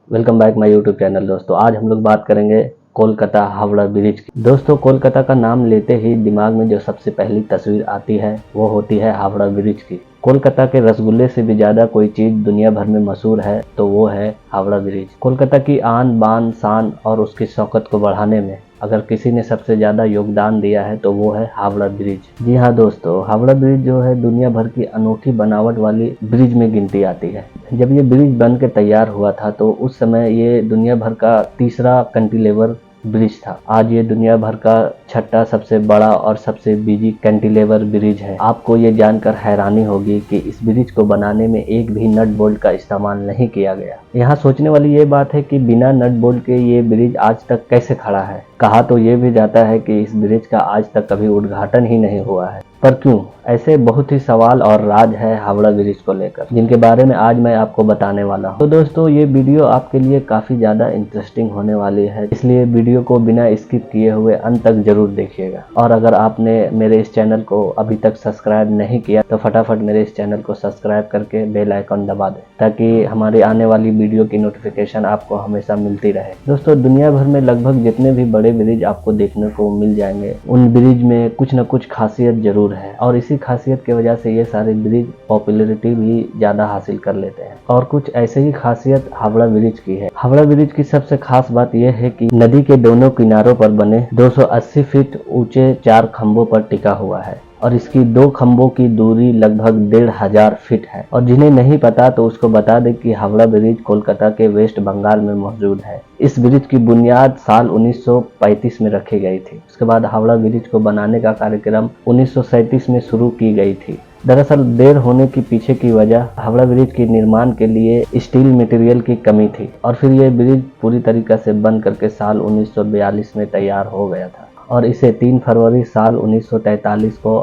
Welcome back my YouTube channel. दोस्तों आज हम लोग बात करेंगे कोलकाता हावड़ा ब्रिज की। दोस्तों कोलकाता का नाम लेते ही दिमाग में जो सबसे पहली तस्वीर आती है वो होती है हावड़ा ब्रिज की। कोलकाता के रसगुल्ले से भी ज्यादा कोई चीज दुनिया भर में मशहूर है तो वो है हावड़ा ब्रिज। कोलकाता की आन बान शान और उसकी शौकत को बढ़ाने में अगर किसी ने सबसे ज्यादा योगदान दिया है तो वो है हावड़ा ब्रिज। जी हाँ दोस्तों, हावड़ा ब्रिज जो है दुनिया भर की अनोखी बनावट वाली ब्रिज में गिनती आती है। जब ये ब्रिज बन के तैयार हुआ था तो उस समय ये दुनिया भर का तीसरा कैंटिलीवर ब्रिज था। आज ये दुनिया भर का छठा सबसे बड़ा और सबसे बिजी कैंटिलीवर ब्रिज है। आपको ये जानकर हैरानी होगी कि इस ब्रिज को बनाने में एक भी नट बोल्ट का इस्तेमाल नहीं किया गया। यहाँ सोचने वाली ये बात है कि बिना नट बोल्ट के ये ब्रिज आज तक कैसे खड़ा है। कहा तो ये भी जाता है कि इस ब्रिज का आज तक कभी उद्घाटन ही नहीं हुआ है। पर क्यों? ऐसे बहुत ही सवाल और राज है हावड़ा ब्रिज को लेकर, जिनके बारे में आज मैं आपको बताने वाला हूँ। तो दोस्तों ये वीडियो आपके लिए काफी ज्यादा इंटरेस्टिंग होने वाली है, इसलिए वीडियो को बिना स्किप किए हुए अंत तक जरूर देखिएगा। और अगर आपने मेरे इस चैनल को अभी तक सब्सक्राइब नहीं किया तो फटाफट मेरे इस चैनल को सब्सक्राइब करके बेल आइकन दबा दें, ताकि हमारी आने वाली वीडियो की नोटिफिकेशन आपको हमेशा मिलती रहे। दोस्तों दुनिया भर में लगभग जितने भी बड़े ब्रिज आपको देखने को मिल जाएंगे, उन ब्रिज में कुछ न कुछ खासियत जरूर है और इसी खासियत की वजह से ये सारे ब्रिज पॉपुलैरिटी भी ज्यादा हासिल कर लेते हैं। और कुछ ऐसे ही खासियत हावड़ा ब्रिज की है। हावड़ा ब्रिज की सबसे खास बात यह है कि नदी के दोनों किनारों पर बने 280 फीट ऊंचे 4 खंभों पर टिका हुआ है और इसकी 2 खंभों की दूरी लगभग 1500 फीट है। और जिन्हें नहीं पता तो उसको बता दें कि हावड़ा ब्रिज कोलकाता के वेस्ट बंगाल में मौजूद है। इस ब्रिज की बुनियाद साल 1935 में रखी गई थी। उसके बाद हावड़ा ब्रिज को बनाने का कार्यक्रम 1937 में शुरू की गई थी। दरअसल देर होने की पीछे की वजह हावड़ा ब्रिज के निर्माण के लिए स्टील मटेरियल की कमी थी और फिर यह ब्रिज पूरी तरीके से बन करके साल 1942 में तैयार हो गया था और इसे 3 फरवरी साल 1943 को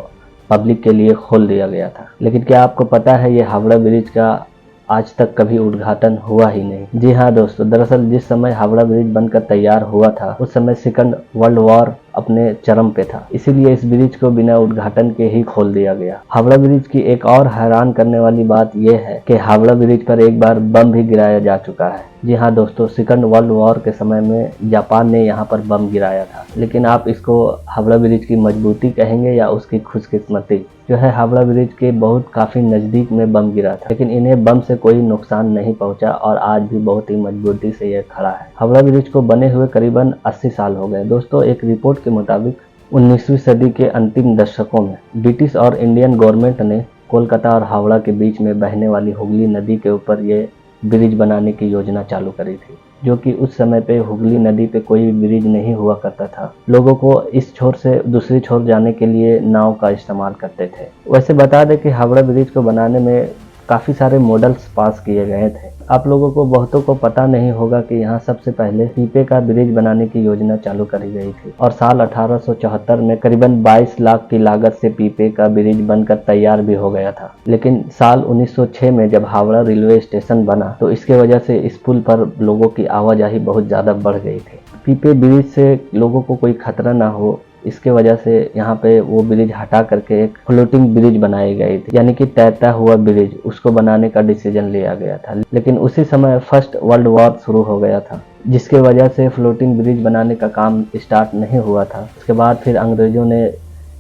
पब्लिक के लिए खोल दिया गया था। लेकिन क्या आपको पता है ये हावड़ा ब्रिज का आज तक कभी उद्घाटन हुआ ही नहीं। जी हाँ दोस्तों, दरअसल जिस समय हावड़ा ब्रिज बनकर तैयार हुआ था उस समय सेकंड वर्ल्ड वॉर अपने चरम पे था, इसीलिए इस ब्रिज को बिना उद्घाटन के ही खोल दिया गया। हावड़ा ब्रिज की एक और हैरान करने वाली बात यह है कि हावड़ा ब्रिज पर एक बार बम भी गिराया जा चुका है। जी हाँ दोस्तों, सेकंड वर्ल्ड वॉर के समय में जापान ने यहाँ पर बम गिराया था। लेकिन आप इसको हावड़ा ब्रिज की मजबूती कहेंगे या उसकी खुशकिस्मती? जो है हावड़ा ब्रिज के बहुत काफी नजदीक में बम गिरा था, लेकिन इन्हें बम से कोई नुकसान नहीं पहुंचा और आज भी बहुत ही मजबूती से यह खड़ा है। हावड़ा ब्रिज को बने हुए करीबन 80 साल हो गए। दोस्तों एक रिपोर्ट के मुताबिक 19वीं सदी के अंतिम दशकों में ब्रिटिश और इंडियन गवर्नमेंट ने कोलकाता और हावड़ा के बीच में बहने वाली हुगली नदी के ऊपर ये ब्रिज बनाने की योजना चालू करी थी, जो कि उस समय पे हुगली नदी पे कोई ब्रिज नहीं हुआ करता था। लोगों को इस छोर से दूसरी छोर जाने के लिए नाव का इस्तेमाल करते थे। वैसे बता दें कि हावड़ा ब्रिज को बनाने में काफी सारे मॉडल्स पास किए गए थे। आप लोगों को बहुतों को पता नहीं होगा कि यहाँ सबसे पहले पीपे का ब्रिज बनाने की योजना चालू करी गई थी और साल 1874 में करीबन 22 लाख की लागत से पीपे का ब्रिज बनकर तैयार भी हो गया था। लेकिन साल 1906 में जब हावड़ा रेलवे स्टेशन बना तो इसके वजह से इस पुल पर लोगों की आवाजाही बहुत ज्यादा बढ़ गई थी। पीपे ब्रिज से लोगों को कोई खतरा ना हो, इसके वजह से यहाँ पे वो ब्रिज हटा करके एक फ्लोटिंग ब्रिज बनाई गई थी, यानी कि तैरता हुआ ब्रिज, उसको बनाने का डिसीजन लिया गया था। लेकिन उसी समय फर्स्ट वर्ल्ड वॉर शुरू हो गया था, जिसके वजह से फ्लोटिंग ब्रिज बनाने का काम स्टार्ट नहीं हुआ था। उसके बाद फिर अंग्रेजों ने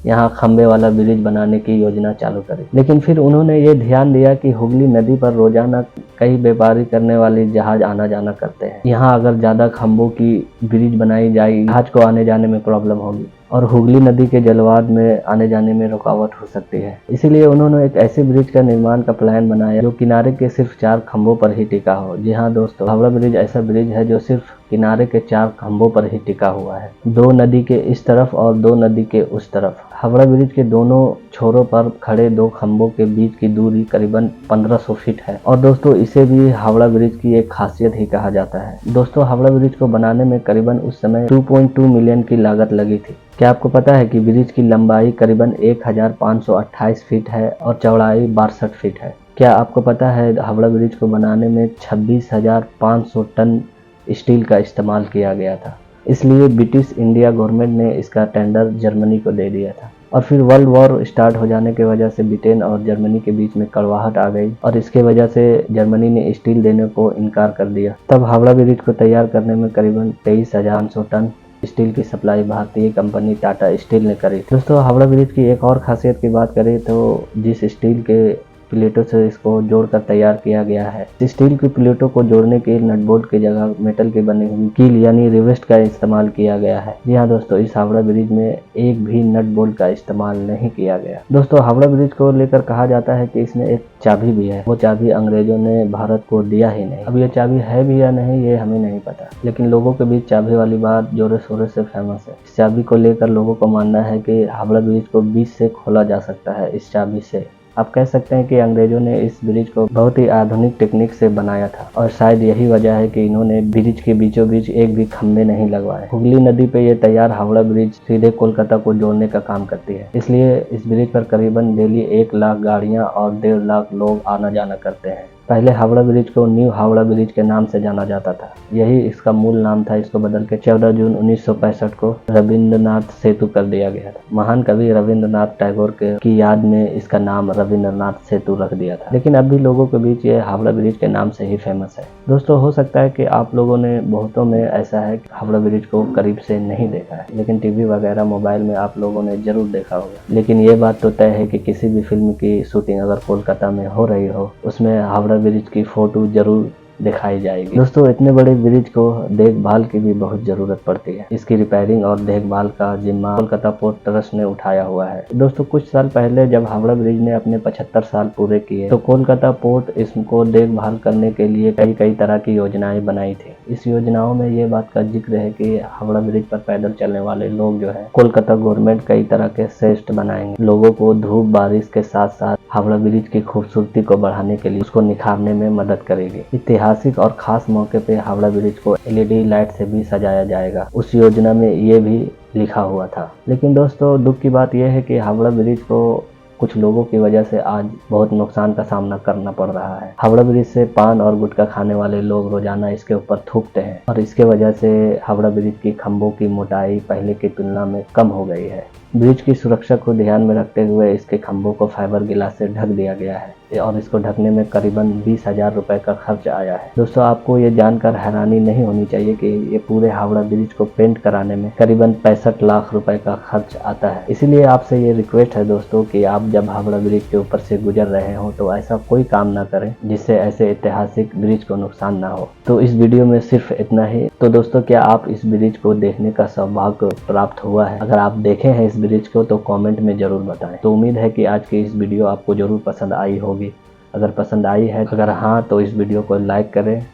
यहाँ खंबे वाला ब्रिज बनाने की योजना चालू करी। लेकिन फिर उन्होंने ये ध्यान दिया कि हुगली नदी पर रोजाना कई व्यापारी करने वाले जहाज आना जाना करते हैं। यहाँ अगर ज्यादा खंभों की ब्रिज बनाई जाए जहाज को आने जाने में प्रॉब्लम होगी और हुगली नदी के जलवाद में आने जाने में रुकावट हो सकती है। इसीलिए उन्होंने एक ऐसे ब्रिज का निर्माण का प्लान बनाया जो किनारे के सिर्फ 4 खंभों पर ही टिका हो। जी हाँ दोस्तों, हावड़ा ब्रिज ऐसा ब्रिज है जो सिर्फ किनारे के 4 खंभों पर ही टिका हुआ है, 2 नदी के इस तरफ और 2 नदी के उस तरफ। हावड़ा ब्रिज के दोनों छोरों पर खड़े 2 खंभों के बीच की दूरी करीबन 1500 फीट है और दोस्तों इसे भी हावड़ा ब्रिज की एक खासियत ही कहा जाता है। दोस्तों हावड़ा ब्रिज को बनाने में करीबन उस समय 2.2 मिलियन की लागत लगी थी। क्या आपको पता है कि ब्रिज की लंबाई करीबन 1528 फीट है और चौड़ाई 62 फीट है? क्या आपको पता है हावड़ा ब्रिज को बनाने में 26,500 टन स्टील का इस्तेमाल किया गया था? इसलिए ब्रिटिश इंडिया गवर्नमेंट ने इसका टेंडर जर्मनी को दे दिया था और फिर वर्ल्ड वॉर स्टार्ट हो जाने की वजह से ब्रिटेन और जर्मनी के बीच में कड़वाहट आ गई और इसके वजह से जर्मनी ने स्टील देने को इनकार कर दिया। तब हावड़ा ब्रिज को तैयार करने में करीबन 23,500 टन स्टील की सप्लाई भारतीय कंपनी टाटा स्टील ने करी। दोस्तों, हावड़ा ब्रिज की एक और खासियत की बात करें तो जिस स्टील के प्लेटों से इसको जोड़कर तैयार किया गया है, स्टील की प्लेटों को जोड़ने के नट बोल्ट की जगह मेटल की बनी हुई कील यानी रिवेस्ट का इस्तेमाल किया गया है। जी हाँ दोस्तों, इस हावड़ा ब्रिज में एक भी नट बोल्ट का इस्तेमाल नहीं किया गया। दोस्तों, हावड़ा ब्रिज को लेकर कहा जाता है कि इसमें एक चाबी भी है, वो चाबी अंग्रेजों ने भारत को दिया ही नहीं। अब ये चाबी है भी या नहीं ये हमें नहीं पता, लेकिन लोगों के बीच चाबी वाली बात जोरों शोरों से फेमस है। इस चाबी को लेकर लोगों को मानना है कि हावड़ा ब्रिज को बीच से खोला जा सकता है इस चाबी से। आप कह सकते हैं कि अंग्रेजों ने इस ब्रिज को बहुत ही आधुनिक टेक्निक से बनाया था और शायद यही वजह है कि इन्होंने ब्रिज के बीचों बीच एक भी खंभे नहीं लगवाए। हुगली नदी पे ये तैयार हावड़ा ब्रिज सीधे कोलकाता को जोड़ने का काम करती है, इसलिए इस ब्रिज पर करीबन डेली 1 लाख गाड़ियां और 1.5 लाख लोग आना जाना करते हैं। पहले हावड़ा ब्रिज को न्यू हावड़ा ब्रिज के नाम से जाना जाता था, यही इसका मूल नाम था। इसको बदल के 14 जून 1965 को रविंद्रनाथ सेतु कर दिया गया था। महान कवि रविंद्रनाथ टैगोर की याद में इसका नाम रविंद्रनाथ सेतु रख दिया था, लेकिन अब भी लोगों के बीच ये हावड़ा ब्रिज के नाम से ही फेमस है। दोस्तों, हो सकता है कि आप लोगों ने बहुतों में ऐसा है कि हावड़ा ब्रिज को करीब से नहीं देखा है, लेकिन टीवी वगैरह मोबाइल में आप लोगों ने जरूर देखा होगा। लेकिन ये बात तो तय है कि किसी भी फिल्म की शूटिंग अगर कोलकाता में हो रही हो, उसमें हावड़ा ब्रिज की फोटो जरूर दिखाई जाएगी। दोस्तों, इतने बड़े ब्रिज को देखभाल की भी बहुत जरूरत पड़ती है। इसकी रिपेयरिंग और देखभाल का जिम्मा कोलकाता पोर्ट ट्रस्ट ने उठाया हुआ है। दोस्तों, कुछ साल पहले जब हावड़ा ब्रिज ने अपने 75 साल पूरे किए तो कोलकाता पोर्ट इसको देखभाल करने के लिए कई तरह की योजनाएं बनाई थी। इस योजनाओं में ये बात का जिक्र है कि हावड़ा ब्रिज पर पैदल चलने वाले लोग जो है, कोलकाता गवर्नमेंट कई तरह के सेस्ट बनाएंगे। लोगों को धूप बारिश के साथ साथ हावड़ा ब्रिज की खूबसूरती को बढ़ाने के लिए उसको निखारने में मदद करेगी। ऐतिहासिक और खास मौके पे हावड़ा ब्रिज को LED लाइट से भी सजाया जाएगा, उस योजना में ये भी लिखा हुआ था। लेकिन दोस्तों, दुख की बात यह है कि हावड़ा ब्रिज को कुछ लोगों की वजह से आज बहुत नुकसान का सामना करना पड़ रहा है। हावड़ा ब्रिज से पान और गुटखा खाने वाले लोग रोजाना इसके ऊपर थूकते हैं और इसके वजह से हावड़ा ब्रिज की खंभों की मोटाई पहले की तुलना में कम हो गई है। ब्रिज की सुरक्षा को ध्यान में रखते हुए इसके खंभों को फाइबर गिलास से ढक दिया गया है और इसको ढकने में करीबन 20,000 रुपए का खर्च आया है। दोस्तों, आपको ये जानकर हैरानी नहीं होनी चाहिए कि ये पूरे हावड़ा ब्रिज को पेंट कराने में करीबन 65 लाख रुपए का खर्च आता है। इसीलिए आपसे ये रिक्वेस्ट है दोस्तों कि आप जब हावड़ा ब्रिज के ऊपर से गुजर रहे हो तो ऐसा कोई काम ना करें जिससे ऐसे ऐतिहासिक ब्रिज को नुकसान ना हो। तो इस वीडियो में सिर्फ इतना ही। तो दोस्तों, क्या आप इस ब्रिज को देखने का सौभाग्य प्राप्त हुआ है? अगर आप देखे हैं इस ब्रिज को तो कमेंट में जरूर बताएं। तो उम्मीद है कि आज की इस वीडियो आपको जरूर पसंद आई होगी। अगर पसंद आई है, अगर हाँ, तो इस वीडियो को लाइक करें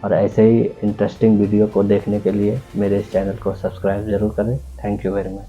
और ऐसे ही इंटरेस्टिंग वीडियो को देखने के लिए मेरे इस चैनल को सब्सक्राइब जरूर करें। Thank you very much.